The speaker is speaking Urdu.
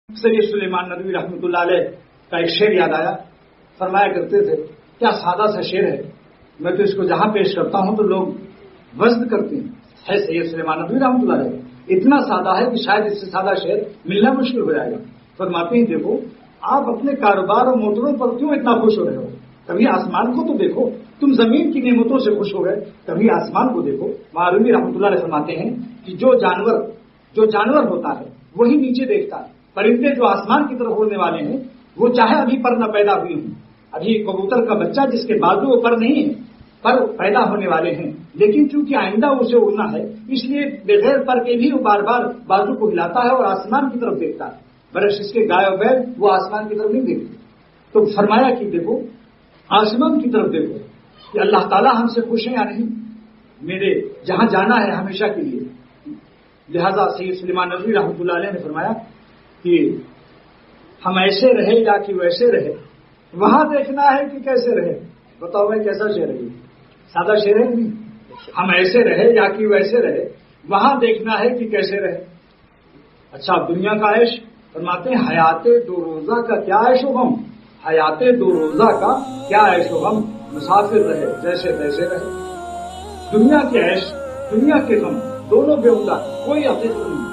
سید سلیمان ندوی رحمۃ اللہ علیہ کا ایک شعر یاد آیا. فرمایا کرتے تھے کیا سادہ سا شعر ہے, میں تو اس کو جہاں پیش کرتا ہوں تو لوگ وزن کرتے ہیں. ہے سید سلیمان ندوی رحمۃ اللہ علیہ اتنا سادہ ہے کہ شاید اس سے سادہ شعر ملنا مشکل ہو جائے گا. فرماتے ہیں دیکھو آپ اپنے کاروبار اور موٹروں پر کیوں اتنا خوش ہو رہے ہو, کبھی آسمان کو تو دیکھو. تم زمین کی نعمتوں سے خوش ہو گئے, کبھی آسمان کو دیکھو. معروی رحمۃ اللہ علیہ فرماتے ہیں کہ جو جانور ہوتا ہے وہی نیچے دیکھتا ہے. پرندے جو آسمان کی طرف اڑنے والے ہیں وہ چاہے ابھی پر نہ پیدا ہوئی ہوں, ابھی کبوتر کا بچہ جس کے بازو پر نہیں ہے, پر پیدا ہونے والے ہیں, لیکن چونکہ آئندہ اسے اڑنا ہے اس لیے بغیر پر کے بھی وہ بار بار بازو کو ہلاتا ہے اور آسمان کی طرف دیکھتا ہے. برعکس اس کے گائے اور بیل وہ آسمان کی طرف نہیں دیکھتے. تو فرمایا کہ دیکھو آسمان کی طرف دیکھو کہ اللہ تعالیٰ ہم سے خوش ہیں یا نہیں, میرے جہاں جانا ہے ہمیشہ کے لیے. لہذا سید سلیمان ندوی رحمۃ اللہ علیہ نے فرمایا کہ ہم ایسے رہے یا کہ ویسے رہے, وہاں دیکھنا ہے کہ کیسے رہے. بتاؤ بھائی کیسا شعر ہے, سادہ شعر ہے نہیں. ہم ایسے رہے یا کہ ویسے رہے, وہاں دیکھنا ہے کہ کیسے رہے. اچھا دنیا کا عیش, فرماتے ہیں حیات دو روزہ کا کیا عیش و غم, حیات دو روزہ کا کیا عیش و غم, مسافر رہے جیسے تیسے رہے. دنیا کے عیش دنیا کے غم دونوں بے ہودہ, کوئی حقیقت نہیں.